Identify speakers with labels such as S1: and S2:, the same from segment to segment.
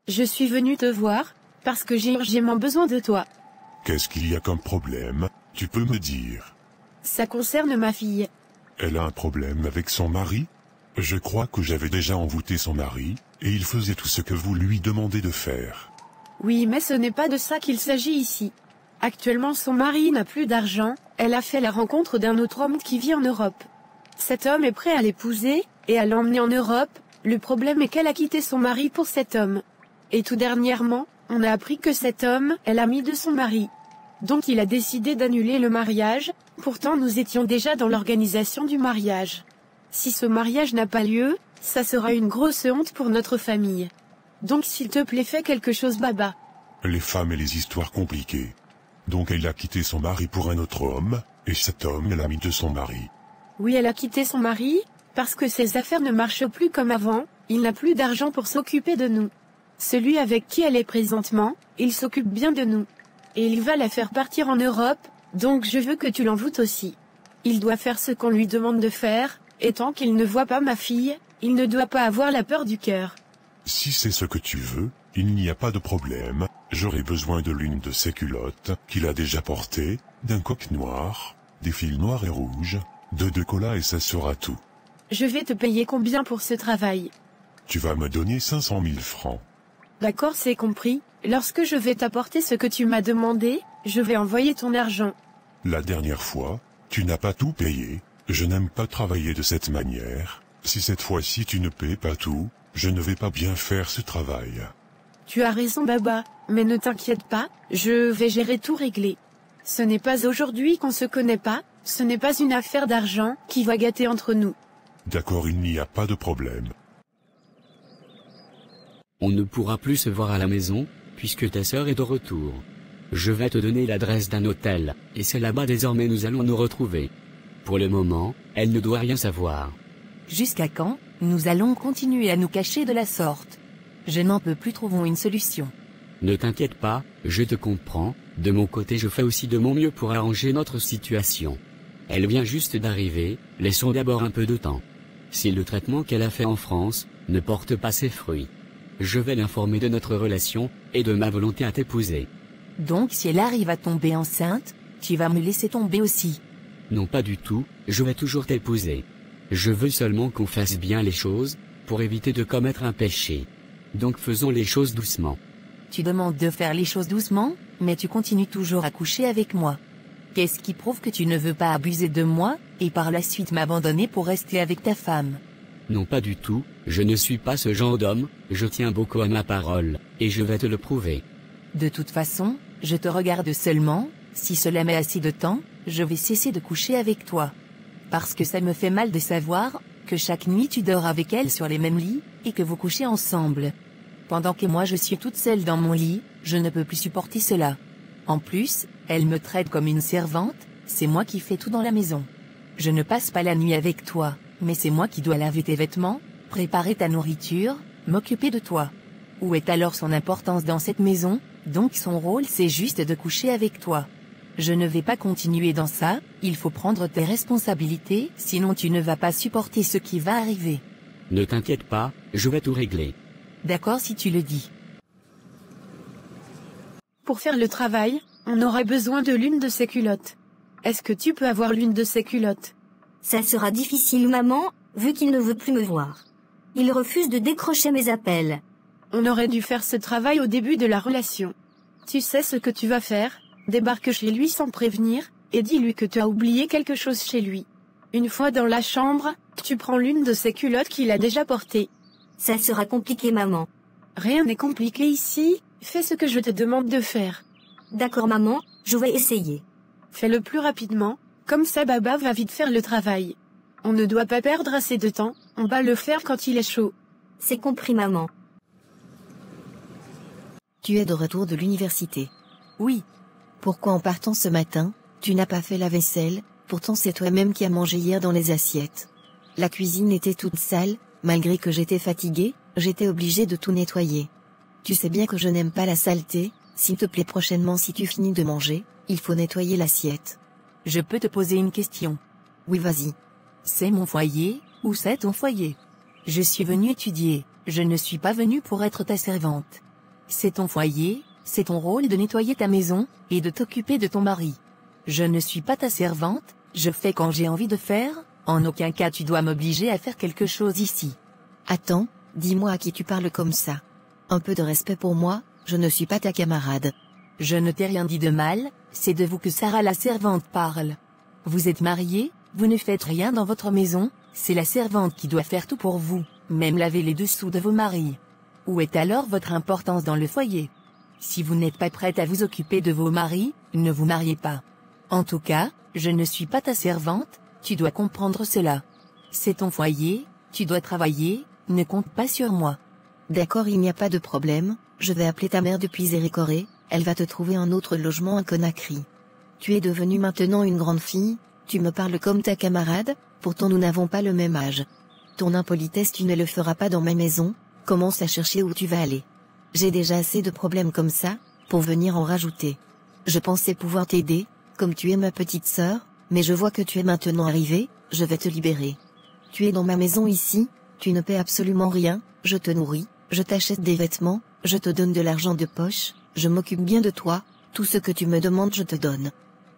S1: Je suis venu te voir, parce que j'ai urgemment besoin de toi.
S2: Qu'est-ce qu'il y a comme problème, tu peux me dire?
S1: Ça concerne ma fille.
S2: Elle a un problème avec son mari? Je crois que j'avais déjà envoûté son mari, et il faisait tout ce que vous lui demandez de faire.
S1: Oui, mais ce n'est pas de ça qu'il s'agit ici. Actuellement son mari n'a plus d'argent, elle a fait la rencontre d'un autre homme qui vit en Europe. Cet homme est prêt à l'épouser, et à l'emmener en Europe. Le problème est qu'elle a quitté son mari pour cet homme. Et tout dernièrement, on a appris que cet homme est l'ami de son mari. Donc il a décidé d'annuler le mariage, pourtant nous étions déjà dans l'organisation du mariage. Si ce mariage n'a pas lieu, ça sera une grosse honte pour notre famille. Donc s'il te plaît fais quelque chose Baba.
S2: Les femmes et les histoires compliquées. Donc elle a quitté son mari pour un autre homme, et cet homme est l'ami de son mari.
S1: Oui, elle a quitté son mari, parce que ses affaires ne marchent plus comme avant, il n'a plus d'argent pour s'occuper de nous. Celui avec qui elle est présentement, il s'occupe bien de nous. Et il va la faire partir en Europe, donc je veux que tu l'envoûtes aussi. Il doit faire ce qu'on lui demande de faire, et tant qu'il ne voit pas ma fille, il ne doit pas avoir la peur du cœur.
S2: Si c'est ce que tu veux, il n'y a pas de problème, j'aurai besoin de l'une de ses culottes, qu'il a déjà portées, d'un coq noir, des fils noirs et rouges, de deux colas et ça sera tout.
S1: Je vais te payer combien pour ce travail?
S2: Tu vas me donner 500 000 francs.
S1: D'accord, c'est compris. Lorsque je vais t'apporter ce que tu m'as demandé, je vais envoyer ton argent.
S2: La dernière fois, tu n'as pas tout payé, je n'aime pas travailler de cette manière. Si cette fois-ci tu ne paies pas tout, je ne vais pas bien faire ce travail.
S1: Tu as raison Baba, mais ne t'inquiète pas, je vais gérer tout régler. Ce n'est pas aujourd'hui qu'on se connaît pas, ce n'est pas une affaire d'argent qui va gâter entre nous.
S2: D'accord, il n'y a pas de problème.
S3: On ne pourra plus se voir à la maison, puisque ta sœur est de retour. Je vais te donner l'adresse d'un hôtel, et c'est là-bas désormais nous allons nous retrouver. Pour le moment, elle ne doit rien savoir.
S4: Jusqu'à quand, nous allons continuer à nous cacher de la sorte? Je n'en peux plus, trouvons une solution.
S3: Ne t'inquiète pas, je te comprends, de mon côté je fais aussi de mon mieux pour arranger notre situation. Elle vient juste d'arriver, laissons d'abord un peu de temps. Si le traitement qu'elle a fait en France ne porte pas ses fruits, je vais l'informer de notre relation, et de ma volonté à t'épouser.
S4: Donc si elle arrive à tomber enceinte, tu vas me laisser tomber aussi?
S3: Non pas du tout, je vais toujours t'épouser. Je veux seulement qu'on fasse bien les choses, pour éviter de commettre un péché. Donc faisons les choses doucement.
S4: Tu demandes de faire les choses doucement, mais tu continues toujours à coucher avec moi. Qu'est-ce qui prouve que tu ne veux pas abuser de moi, et par la suite m'abandonner pour rester avec ta femme?
S3: Non pas du tout, je ne suis pas ce genre d'homme, je tiens beaucoup à ma parole, et je vais te le prouver.
S4: De toute façon, je te regarde seulement, si cela met assez de temps, je vais cesser de coucher avec toi. Parce que ça me fait mal de savoir, que chaque nuit tu dors avec elle sur les mêmes lits, et que vous couchez ensemble. Pendant que moi je suis toute seule dans mon lit, je ne peux plus supporter cela. En plus, elle me traite comme une servante, c'est moi qui fais tout dans la maison. Je ne passe pas la nuit avec toi, mais c'est moi qui dois laver tes vêtements, préparer ta nourriture, m'occuper de toi. Où est alors son importance dans cette maison? Donc son rôle c'est juste de coucher avec toi. Je ne vais pas continuer dans ça, il faut prendre tes responsabilités, sinon tu ne vas pas supporter ce qui va arriver.
S3: Ne t'inquiète pas, je vais tout régler.
S4: D'accord si tu le dis.
S1: Pour faire le travail, on aurait besoin de l'une de ses culottes. Est-ce que tu peux avoir l'une de ses culottes?
S5: Ça sera difficile maman, vu qu'il ne veut plus me voir. Il refuse de décrocher mes appels.
S1: On aurait dû faire ce travail au début de la relation. Tu sais ce que tu vas faire? Débarque chez lui sans prévenir, et dis-lui que tu as oublié quelque chose chez lui. Une fois dans la chambre, tu prends l'une de ses culottes qu'il a déjà portées.
S5: Ça sera compliqué maman.
S1: Rien n'est compliqué ici, fais ce que je te demande de faire.
S5: D'accord maman, je vais essayer.
S1: Fais-le plus rapidement, comme ça Baba va vite faire le travail. On ne doit pas perdre assez de temps, on va le faire quand il est chaud.
S5: C'est compris maman.
S6: Tu es de retour de l'université.
S4: Oui.
S6: Pourquoi en partant ce matin, tu n'as pas fait la vaisselle, pourtant c'est toi-même qui as mangé hier dans les assiettes. La cuisine était toute sale, malgré que j'étais fatiguée, j'étais obligée de tout nettoyer. Tu sais bien que je n'aime pas la saleté, s'il te plaît prochainement si tu finis de manger, il faut nettoyer l'assiette.
S4: Je peux te poser une question?
S6: Oui vas-y.
S4: C'est mon foyer, ou c'est ton foyer? Je suis venue étudier, je ne suis pas venue pour être ta servante. C'est ton foyer, c'est ton rôle de nettoyer ta maison, et de t'occuper de ton mari. Je ne suis pas ta servante, je fais quand j'ai envie de faire, en aucun cas tu dois m'obliger à faire quelque chose ici.
S6: Attends, dis-moi à qui tu parles comme ça. Un peu de respect pour moi, je ne suis pas ta camarade.
S4: Je ne t'ai rien dit de mal, c'est de vous que Sarah la servante parle. Vous êtes mariés, vous ne faites rien dans votre maison, c'est la servante qui doit faire tout pour vous, même laver les dessous de vos maris. Où est alors votre importance dans le foyer? Si vous n'êtes pas prête à vous occuper de vos maris, ne vous mariez pas. En tout cas, je ne suis pas ta servante, tu dois comprendre cela. C'est ton foyer, tu dois travailler, ne compte pas sur moi.
S6: D'accord, il n'y a pas de problème, je vais appeler ta mère depuis Zérékoré, elle va te trouver un autre logement à Conakry. Tu es devenue maintenant une grande fille, tu me parles comme ta camarade, pourtant nous n'avons pas le même âge. Ton impolitesse tu ne le feras pas dans ma maison, commence à chercher où tu vas aller. J'ai déjà assez de problèmes comme ça, pour venir en rajouter. Je pensais pouvoir t'aider, comme tu es ma petite sœur, mais je vois que tu es maintenant arrivée, je vais te libérer. Tu es dans ma maison ici, tu ne paies absolument rien, je te nourris, je t'achète des vêtements, je te donne de l'argent de poche, je m'occupe bien de toi, tout ce que tu me demandes je te donne.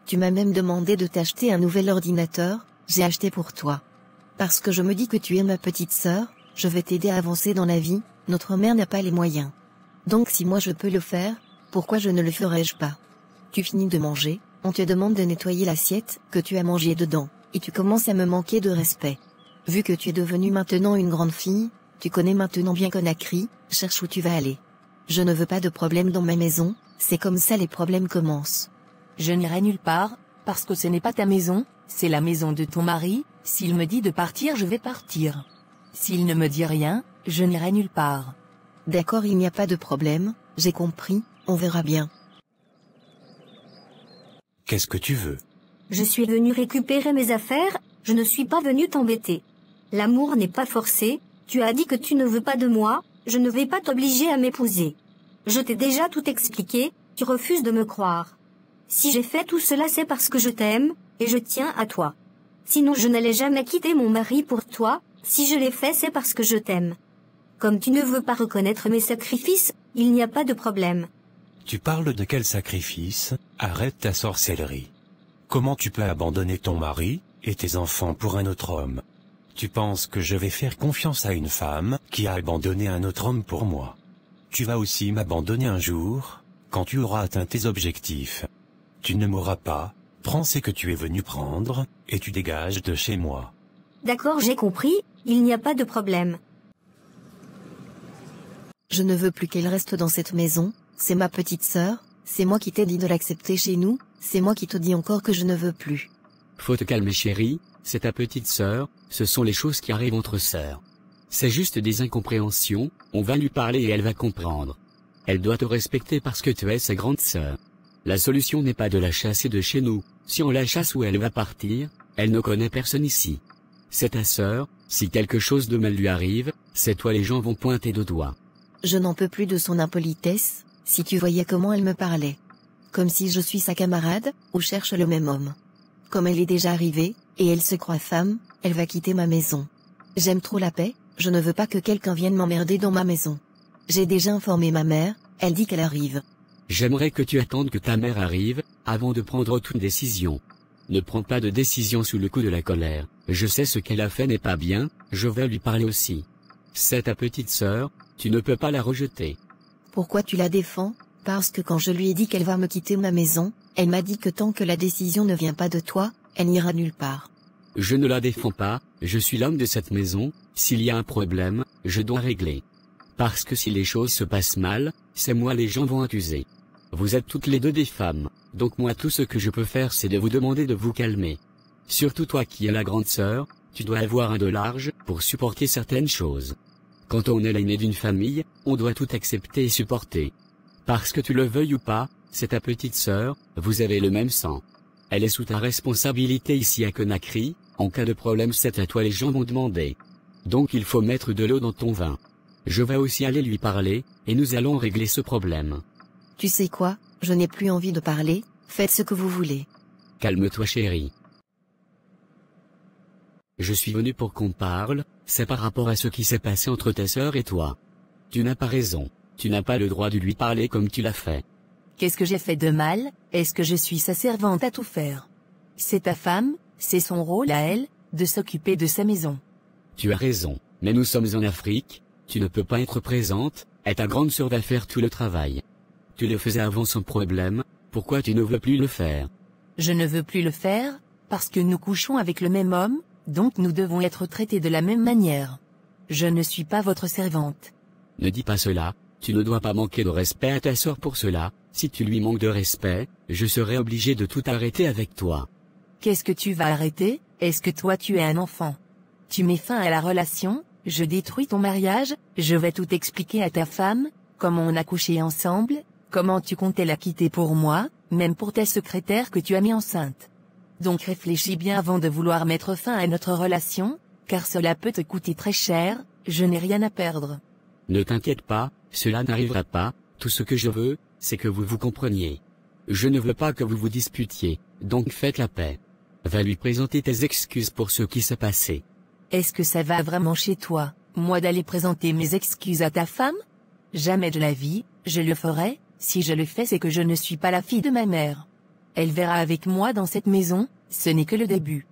S6: Tu m'as même demandé de t'acheter un nouvel ordinateur, j'ai acheté pour toi. Parce que je me dis que tu es ma petite sœur, je vais t'aider à avancer dans la vie, notre mère n'a pas les moyens. Donc si moi je peux le faire, pourquoi je ne le ferais-je pas? Tu finis de manger, on te demande de nettoyer l'assiette que tu as mangé dedans, et tu commences à me manquer de respect. Vu que tu es devenue maintenant une grande fille, tu connais maintenant bien Conakry, cherche où tu vas aller. Je ne veux pas de problème dans ma maison, c'est comme ça les problèmes commencent.
S4: Je n'irai nulle part, parce que ce n'est pas ta maison, c'est la maison de ton mari, s'il me dit de partir je vais partir. S'il ne me dit rien, je n'irai nulle part.
S6: D'accord, il n'y a pas de problème, j'ai compris, on verra bien.
S7: Qu'est-ce que tu veux?
S5: Je suis venue récupérer mes affaires, je ne suis pas venue t'embêter. L'amour n'est pas forcé, tu as dit que tu ne veux pas de moi, je ne vais pas t'obliger à m'épouser. Je t'ai déjà tout expliqué, tu refuses de me croire. Si j'ai fait tout cela c'est parce que je t'aime, et je tiens à toi. Sinon je n'allais jamais quitter mon mari pour toi, si je l'ai fait c'est parce que je t'aime. Comme tu ne veux pas reconnaître mes sacrifices, il n'y a pas de problème.
S7: Tu parles de quel sacrifice? Arrête ta sorcellerie. Comment tu peux abandonner ton mari et tes enfants pour un autre homme? Tu penses que je vais faire confiance à une femme qui a abandonné un autre homme pour moi? Tu vas aussi m'abandonner un jour, quand tu auras atteint tes objectifs. Tu ne m'auras pas, prends ce que tu es venu prendre, et tu dégages de chez moi.
S5: D'accord, j'ai compris, il n'y a pas de problème.
S6: Je ne veux plus qu'elle reste dans cette maison, c'est ma petite sœur, c'est moi qui t'ai dit de l'accepter chez nous, c'est moi qui te dis encore que je ne veux plus.
S3: Faut te calmer chérie, c'est ta petite sœur, ce sont les choses qui arrivent entre sœurs. C'est juste des incompréhensions, on va lui parler et elle va comprendre. Elle doit te respecter parce que tu es sa grande sœur. La solution n'est pas de la chasser de chez nous, si on la chasse où elle va partir, elle ne connaît personne ici. C'est ta sœur, si quelque chose de mal lui arrive, c'est toi les gens vont pointer de doigt.
S6: Je n'en peux plus de son impolitesse, si tu voyais comment elle me parlait. Comme si je suis sa camarade, ou cherche le même homme. Comme elle est déjà arrivée, et elle se croit femme, elle va quitter ma maison. J'aime trop la paix, je ne veux pas que quelqu'un vienne m'emmerder dans ma maison. J'ai déjà informé ma mère, elle dit qu'elle arrive.
S3: J'aimerais que tu attendes que ta mère arrive, avant de prendre toute décision. Ne prends pas de décision sous le coup de la colère, je sais ce qu'elle a fait n'est pas bien, je vais lui parler aussi. C'est ta petite sœur, tu ne peux pas la rejeter.
S6: Pourquoi tu la défends? Parce que quand je lui ai dit qu'elle va me quitter ma maison, elle m'a dit que tant que la décision ne vient pas de toi, elle n'ira nulle part.
S3: Je ne la défends pas, je suis l'homme de cette maison, s'il y a un problème, je dois régler. Parce que si les choses se passent mal, c'est moi les gens vont accuser. Vous êtes toutes les deux des femmes, donc moi tout ce que je peux faire c'est de vous demander de vous calmer. Surtout toi qui es la grande sœur, tu dois avoir un dos large pour supporter certaines choses. Quand on est l'aîné d'une famille, on doit tout accepter et supporter. Parce que tu le veuilles ou pas, c'est ta petite sœur, vous avez le même sang. Elle est sous ta responsabilité ici à Conakry, en cas de problème c'est à toi les gens vont demander. Donc il faut mettre de l'eau dans ton vin. Je vais aussi aller lui parler, et nous allons régler ce problème.
S6: Tu sais quoi, je n'ai plus envie de parler, faites ce que vous voulez.
S3: Calme-toi chérie. Je suis venu pour qu'on parle, c'est par rapport à ce qui s'est passé entre ta sœur et toi. Tu n'as pas raison. Tu n'as pas le droit de lui parler comme tu l'as fait.
S4: Qu'est-ce que j'ai fait de mal? Est-ce que je suis sa servante à tout faire? C'est ta femme, c'est son rôle à elle, de s'occuper de sa maison.
S3: Tu as raison, mais nous sommes en Afrique, tu ne peux pas être présente, et ta grande sœur va faire tout le travail. Tu le faisais avant sans problème, pourquoi tu ne veux plus le faire?
S4: Je ne veux plus le faire, parce que nous couchons avec le même homme, donc nous devons être traités de la même manière. Je ne suis pas votre servante.
S3: Ne dis pas cela, tu ne dois pas manquer de respect à ta sœur pour cela, si tu lui manques de respect, je serai obligé de tout arrêter avec toi.
S4: Qu'est-ce que tu vas arrêter? Est-ce que toi tu es un enfant? Tu mets fin à la relation, je détruis ton mariage, je vais tout expliquer à ta femme, comment on a couché ensemble, comment tu comptais la quitter pour moi, même pour ta secrétaire que tu as mis enceinte. Donc réfléchis bien avant de vouloir mettre fin à notre relation, car cela peut te coûter très cher, je n'ai rien à perdre.
S3: Ne t'inquiète pas, cela n'arrivera pas, tout ce que je veux, c'est que vous vous compreniez. Je ne veux pas que vous vous disputiez, donc faites la paix. Va lui présenter tes excuses pour ce qui s'est passé.
S4: Est-ce que ça va vraiment chez toi, moi d'aller présenter mes excuses à ta femme? Jamais de la vie, je le ferai, si je le fais c'est que je ne suis pas la fille de ma mère. Elle verra avec moi dans cette maison, ce n'est que le début.